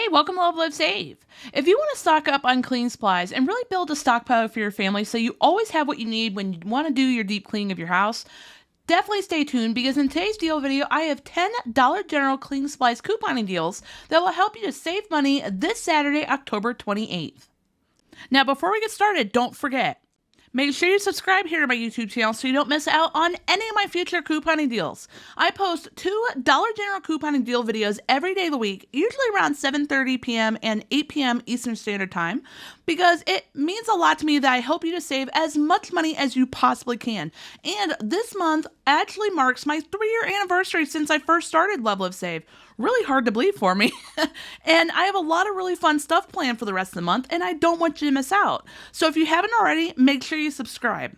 Hey, welcome to LoveLiveSave. If you want to stock up on cleaning supplies and really build a stockpile for your family so you always have what you need when you want to do your deep cleaning of your house, definitely stay tuned because in today's deal video, I have 10 Dollar General cleaning supplies couponing deals that will help you to save money this Saturday, October 28th. Now, before we get started, don't forget, make sure you subscribe here to my YouTube channel so you don't miss out on any of my future couponing deals. I post 2 Dollar General couponing deal videos every day of the week, usually around 7:30 p.m. and 8 p.m. Eastern Standard Time, because it means a lot to me that I help you to save as much money as you possibly can. And this month actually marks my 3-year anniversary since I first started LoveLiveSave. Really hard to believe for me. And I have a lot of really fun stuff planned for the rest of the month, and I don't want you to miss out. So if you haven't already, make sure you subscribe.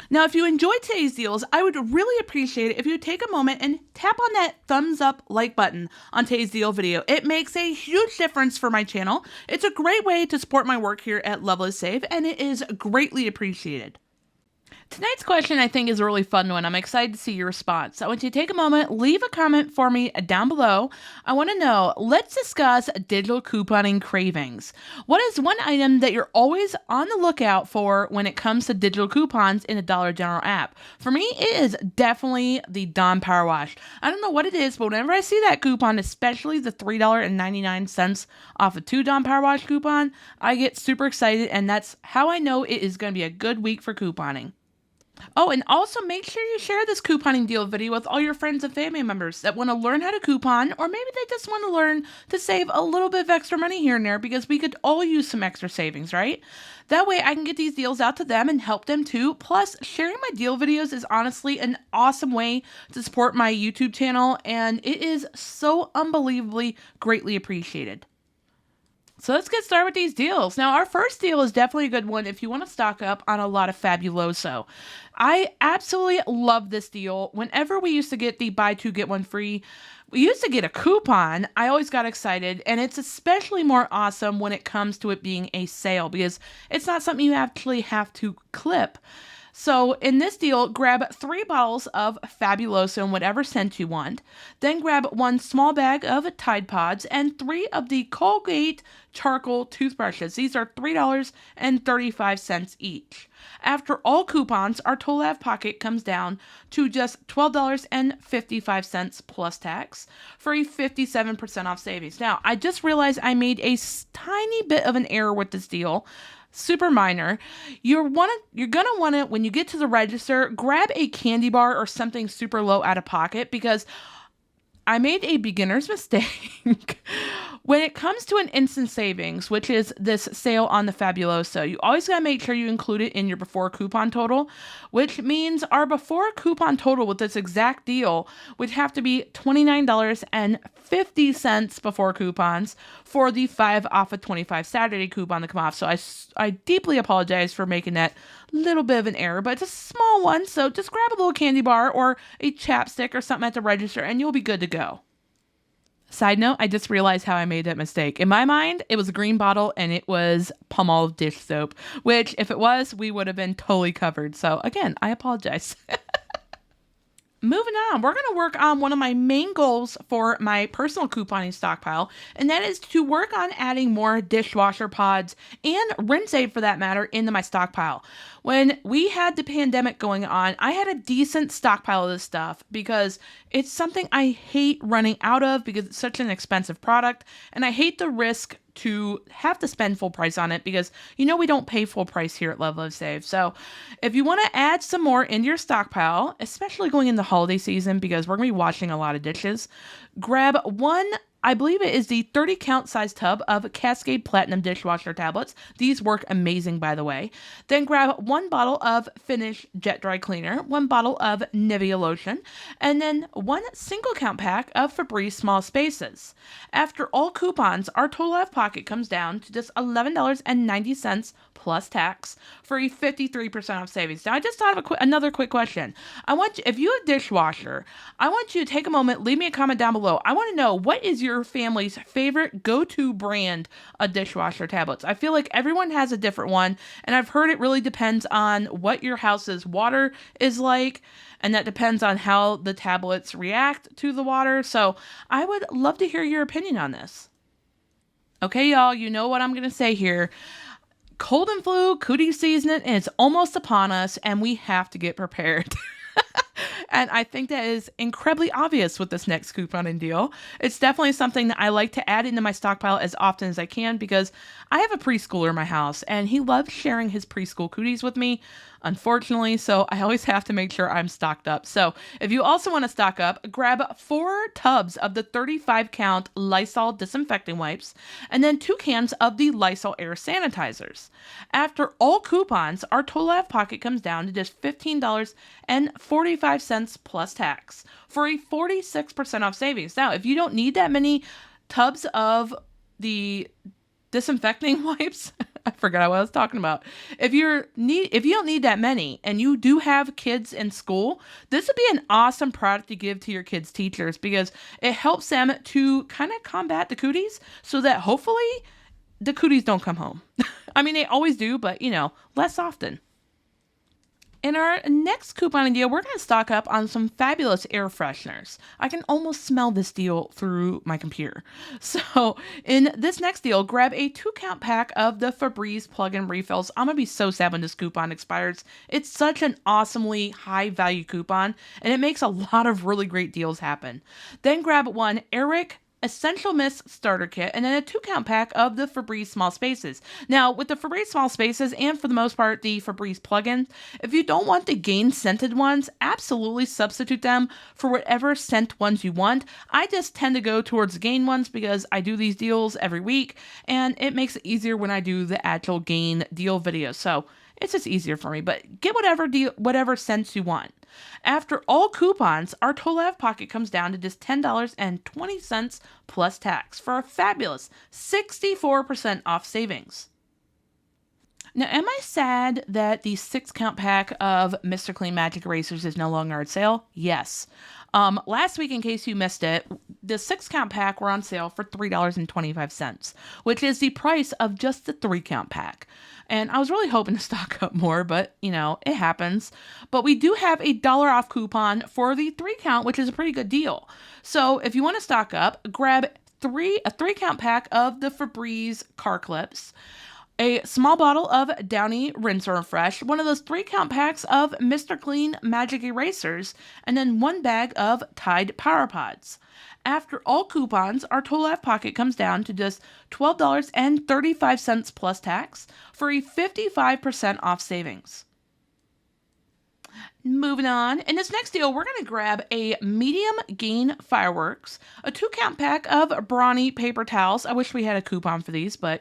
Now, if you enjoyed today's deals, I would really appreciate it if you would take a moment and tap on that thumbs up like button on today's deal video. It makes a huge difference for my channel. It's a great way to support my work here at LoveLiveSave, and it is greatly appreciated. Tonight's question, I think, is a really fun one. I'm excited to see your response. I want you to take a moment, leave a comment for me down below. I want to know, let's discuss digital couponing cravings. What is one item that you're always on the lookout for when it comes to digital coupons in the Dollar General app? For me, it is definitely the Dawn Power Wash. I don't know what it is, but whenever I see that coupon, especially the $3.99 off a 2 Dawn Power Wash coupon, I get super excited, and that's how I know it is going to be a good week for couponing. Oh, and also make sure you share this couponing deal video with all your friends and family members that want to learn how to coupon, or maybe they just want to learn to save a little bit of extra money here and there because we could all use some extra savings, right? That way I can get these deals out to them and help them too. Plus, sharing my deal videos is honestly an awesome way to support my YouTube channel, and it is so unbelievably greatly appreciated. So let's get started with these deals. Now, our first deal is definitely a good one if you want to stock up on a lot of Fabuloso. I absolutely love this deal. Whenever we used to get the buy 2 get 1 free, we used to get a coupon. I always got excited, and it's especially more awesome when it comes to it being a sale because it's not something you actually have to clip. So in this deal, grab 3 bottles of Fabuloso in whatever scent you want. Then grab 1 small bag of Tide Pods and 3 of the Colgate charcoal toothbrushes. These are $3.35 each. After all coupons, our total out of pocket comes down to just $12.55 plus tax for a 57% off savings. Now, I just realized I made a tiny bit of an error with this deal. Super minor. You're gonna want to, when you get to the register, grab a candy bar or something super low out of pocket because I made a beginner's mistake. When it comes to an instant savings, which is this sale on the Fabuloso, you always gotta make sure you include it in your before coupon total, which means our before coupon total with this exact deal would have to be $29.50 before coupons for the 5 off of 25 Saturday coupon to come off. So I deeply apologize for making that little bit of an error, but it's a small one. So just grab a little candy bar or a chapstick or something at the register and you'll be good to go. Side note, I just realized how I made that mistake. In my mind, it was a green bottle and it was Palmolive dish soap, which if it was, we would have been totally covered. So again, I apologize. Moving on, we're going to work on one of my main goals for my personal couponing stockpile, and that is to work on adding more dishwasher pods and LoveLiveSave for that matter into my stockpile. When we had the pandemic going on, I had a decent stockpile of this stuff because it's something I hate running out of because it's such an expensive product, and I hate the risk to have to spend full price on it because we don't pay full price here at LoveLiveSave. So if you want to add some more into your stockpile, especially going into holiday season because we're going to be washing a lot of dishes, grab 1, I believe it is the 30 count size tub of Cascade Platinum dishwasher tablets. These work amazing, by the way. Then grab 1 bottle of Finish Jet Dry Cleaner, 1 bottle of Nivea lotion, and then 1 single count pack of Febreze Small Spaces. After all coupons, our total out of pocket comes down to just $11.90 plus tax for a 53% off savings. Now, I just thought of another quick question. If you have a dishwasher, I want you to take a moment, leave me a comment down below. I want to know, what is your family's favorite go-to brand of dishwasher tablets? I feel like everyone has a different one, and I've heard it really depends on what your house's water is like, and that depends on how the tablets react to the water. So I would love to hear your opinion on this. Okay, y'all, you know what I'm going to say here. Cold and flu, cootie season is almost upon us, and we have to get prepared. And I think that is incredibly obvious with this next couponing deal. It's definitely something that I like to add into my stockpile as often as I can because I have a preschooler in my house and he loves sharing his preschool cooties with me, unfortunately. So I always have to make sure I'm stocked up. So if you also want to stock up, grab 4 tubs of the 35 count Lysol disinfecting wipes and then 2 cans of the Lysol air sanitizers. After all coupons, our total out of pocket comes down to just $15.45 plus tax for a 46% off savings. Now, if you don't need that many tubs of the disinfecting wipes, I forgot what I was talking about. If you don't need that many and you do have kids in school, this would be an awesome product to give to your kids' teachers because it helps them to kind of combat the cooties so that hopefully the cooties don't come home. I mean, they always do, but less often. In our next couponing deal, we're going to stock up on some fabulous air fresheners. I can almost smell this deal through my computer. So in this next deal, grab a 2-count pack of the Febreze plug-in refills. I'm going to be so sad when this coupon expires. It's such an awesomely high-value coupon, and it makes a lot of really great deals happen. Then grab 1 Eric Essential Mist starter kit, and then a 2-count pack of the Febreze Small Spaces. Now, with the Febreze Small Spaces, and for the most part, the Febreze plugin, if you don't want the Gain scented ones, absolutely substitute them for whatever scent ones you want. I just tend to go towards the Gain ones because I do these deals every week, and it makes it easier when I do the actual Gain deal videos. So it's just easier for me, but get whatever scents you want. After all coupons, our total out of pocket comes down to just $10.20 plus tax for a fabulous 64% off savings. Now, am I sad that the 6-count pack of Mr. Clean Magic Erasers is no longer on sale? Yes. Last week, in case you missed it, the 6-count pack were on sale for $3.25, which is the price of just the 3-count pack. And I was really hoping to stock up more, but, it happens. But we do have a $1 off coupon for the 3-count, which is a pretty good deal. So if you want to stock up, grab a 3-count pack of the Febreze car clips, a small bottle of Downy Rinse and Refresh, one of those 3-count packs of Mr. Clean Magic Erasers, and then 1 bag of Tide Power Pods. After all coupons, our total out of pocket comes down to just $12.35 plus tax for a 55% off savings. Moving on, in this next deal, we're going to grab a medium Gain Fireworks, a 2-count pack of Brawny paper towels. I wish we had a coupon for these, but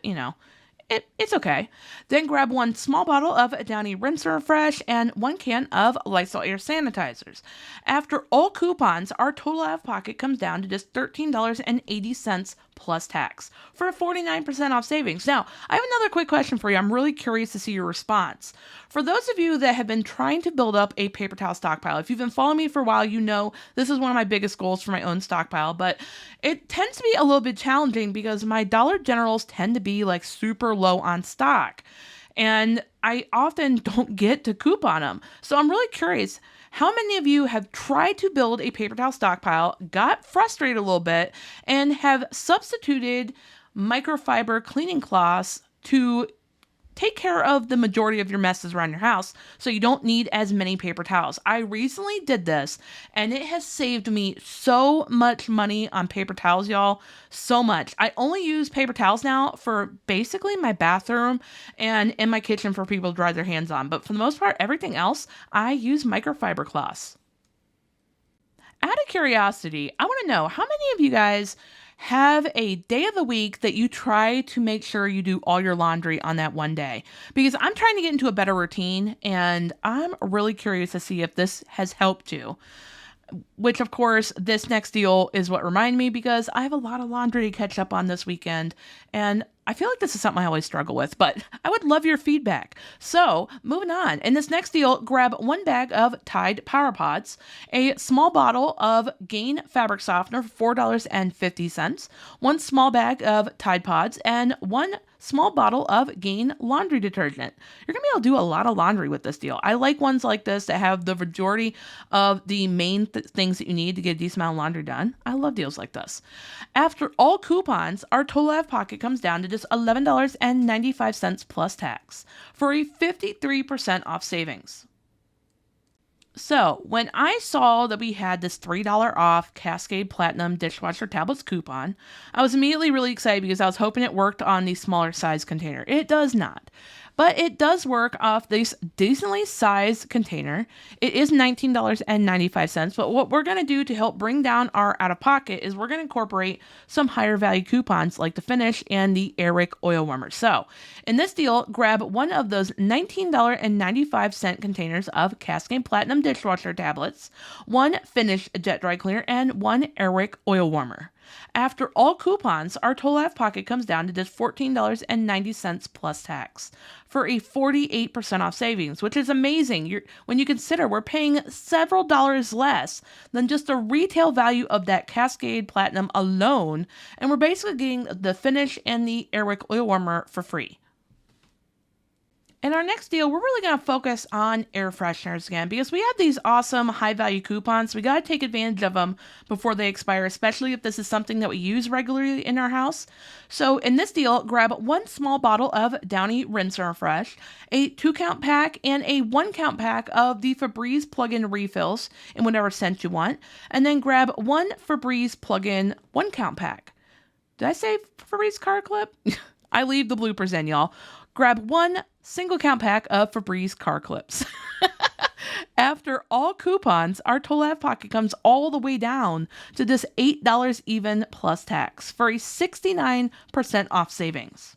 it's okay. Then grab 1 small bottle of Downy Rinse and Refresh and 1 can of Lysol air sanitizers. After all coupons, our total out of pocket comes down to just $13.80 plus tax for a 49% off savings. Now, I have another quick question for you. I'm really curious to see your response. For those of you that have been trying to build up a paper towel stockpile, if you've been following me for a while, you know this is one of my biggest goals for my own stockpile, but it tends to be a little bit challenging because my Dollar Generals tend to be like super low on stock, and I often don't get to coupon them. So I'm really curious, how many of you have tried to build a paper towel stockpile, got frustrated a little bit, and have substituted microfiber cleaning cloths to take care of the majority of your messes around your house so you don't need as many paper towels? I recently did this and it has saved me so much money on paper towels, y'all. So much. I only use paper towels now for basically my bathroom and in my kitchen for people to dry their hands on. But for the most part, everything else, I use microfiber cloths. Out of curiosity, I want to know how many of you guys have a day of the week that you try to make sure you do all your laundry on that one day, because I'm trying to get into a better routine and I'm really curious to see if this has helped you. Which, of course, this next deal is what reminded me, because I have a lot of laundry to catch up on this weekend, and I feel like this is something I always struggle with, but I would love your feedback. So, moving on. In this next deal, grab 1 bag of Tide Power Pods, a small bottle of Gain fabric softener for $4.50, 1 small bag of Tide Pods, and 1 small bottle of Gain laundry detergent. You're going to be able to do a lot of laundry with this deal. I like ones like this that have the majority of the main things that you need to get a decent amount of laundry done. I love deals like this. After all coupons, our total out of pocket comes down to just $11.95 plus tax for a 53% off savings. So, when I saw that we had this $3 off Cascade Platinum Dishwasher Tablets coupon, I was immediately really excited because I was hoping it worked on the smaller size container. It does not. But it does work off this decently sized container. It is $19.95, but what we're going to do to help bring down our out-of-pocket is we're going to incorporate some higher value coupons like the Finish and the Airwick oil warmer. So, in this deal, grab one of those $19.95 containers of Cascade Platinum dishwasher tablets, 1 Finish jet dry cleaner, and 1 Airwick oil warmer. After all coupons, our total out of pocket comes down to just $14.90 plus tax for a 48% off savings, which is amazing when you consider we're paying several dollars less than just the retail value of that Cascade Platinum alone, and we're basically getting the Finish and the Airwick oil warmer for free. In our next deal, we're really going to focus on air fresheners again because we have these awesome high-value coupons. We got to take advantage of them before they expire, especially if this is something that we use regularly in our house. So in this deal, grab 1 small bottle of Downy Rinse and Refresh, a 2-count pack, and a 1-count pack of the Febreze plug-in refills in whatever scent you want, and then grab 1 Febreze plug-in 1-count pack. Did I say Febreze car clip? I leave the bloopers in, y'all. Grab 1 single count pack of Febreze car clips. After all coupons, our total out of pocket comes all the way down to just $8 even plus tax for a 69% off savings.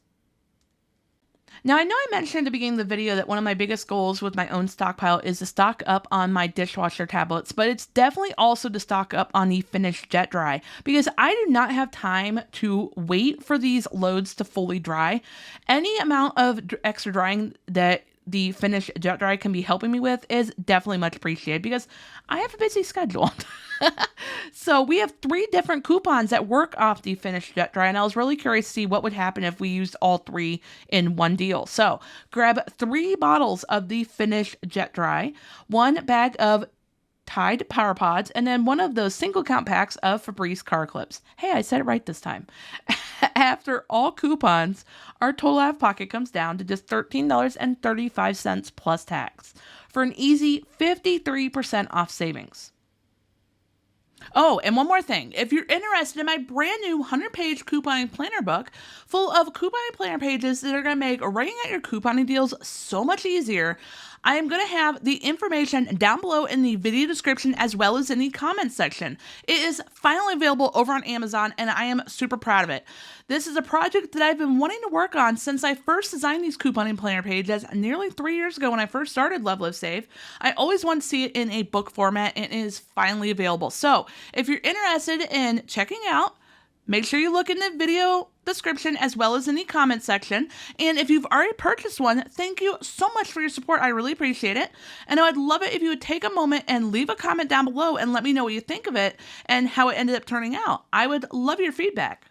Now, I know I mentioned at the beginning of the video that one of my biggest goals with my own stockpile is to stock up on my dishwasher tablets, but it's definitely also to stock up on the Finish Jet Dry because I do not have time to wait for these loads to fully dry. Any amount of extra drying that the Finish Jet Dry can be helping me with is definitely much appreciated because I have a busy schedule. So we have 3 different coupons that work off the Finish Jet Dry, and I was really curious to see what would happen if we used all 3 in one deal. So grab 3 bottles of the Finish Jet Dry, 1 bag of Tide Power Pods, and then 1 of those single count packs of Febreze car clips. Hey, I said it right this time. After all coupons, our total out of pocket comes down to just $13.35 plus tax for an easy 53% off savings. Oh, and one more thing. If you're interested in my brand new 100-page couponing planner book full of couponing planner pages that are going to make writing out your couponing deals so much easier, I am going to have the information down below in the video description as well as in the comments section. It is finally available over on Amazon, and I am super proud of it. This is a project that I've been wanting to work on since I first designed these couponing planner pages nearly 3 years ago when I first started LoveLiveSave. I always wanted to see it in a book format, and it is finally available. So if you're interested in checking out, make sure you look in the video description as well as in the comment section. And if you've already purchased one, thank you so much for your support. I really appreciate it. And I would love it if you would take a moment and leave a comment down below and let me know what you think of it and how it ended up turning out. I would love your feedback.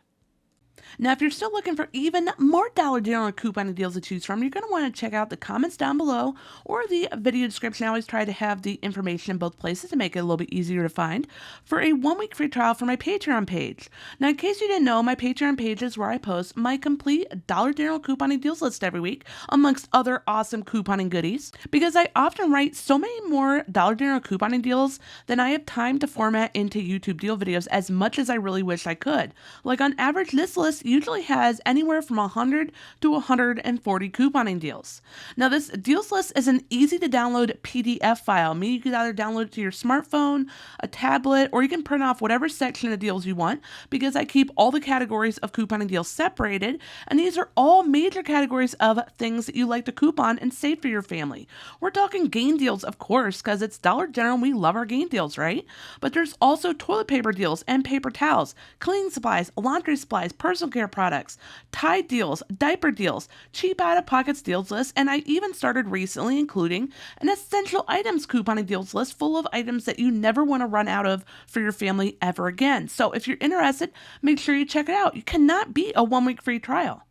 Now, if you're still looking for even more dollar deal and couponing deals to choose from, you're going to want to check out the comments down below or the video description. I always try to have the information in both places to make it a little bit easier to find for a 1-week free trial for my Patreon page. Now, in case you didn't know, my Patreon page is where I post my complete dollar general couponing deals list every week, amongst other awesome couponing goodies, because I often write so many more dollar general couponing deals than I have time to format into YouTube deal videos as much as I really wish I could. Like on average, this list usually has anywhere from 100 to 140 couponing deals. Now, this deals list is an easy to download PDF file, meaning you can either download it to your smartphone, a tablet, or you can print off whatever section of deals you want, because I keep all the categories of couponing deals separated, and these are all major categories of things that you like to coupon and save for your family. We're talking gain deals, of course, because it's Dollar General and we love our gain deals, right? But there's also toilet paper deals and paper towels, cleaning supplies, laundry supplies, personal personal care products, Tide deals, diaper deals, cheap out-of-pocket deals list, and I even started recently including an essential items couponing deals list full of items that you never want to run out of for your family ever again. So if you're interested, make sure you check it out. You cannot beat a 1-week free trial.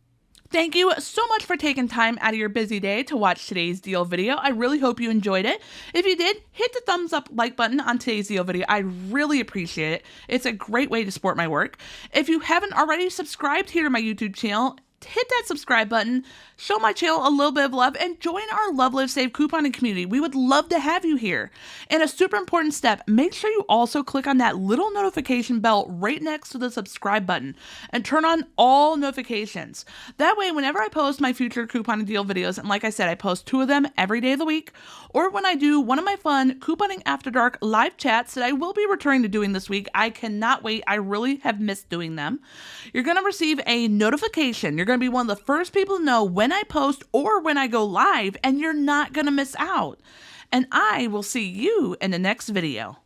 Thank you so much for taking time out of your busy day to watch today's deal video. I really hope you enjoyed it. If you did, hit the thumbs up like button on today's deal video. I really appreciate it. It's a great way to support my work. If you haven't already subscribed here to my YouTube channel, hit that subscribe button, show my channel a little bit of love, and join our LoveLiveSave couponing community. We would love to have you here. And a super important step, make sure you also click on that little notification bell right next to the subscribe button and turn on all notifications. That way, whenever I post my future couponing deal videos, and like I said, I post 2 of them every day of the week, or when I do one of my fun Couponing After Dark live chats that I will be returning to doing this week, I cannot wait. I really have missed doing them. You're going to receive a notification. You're going to be one of the first people to know when I post or when I go live, and you're not going to miss out. And I will see you in the next video.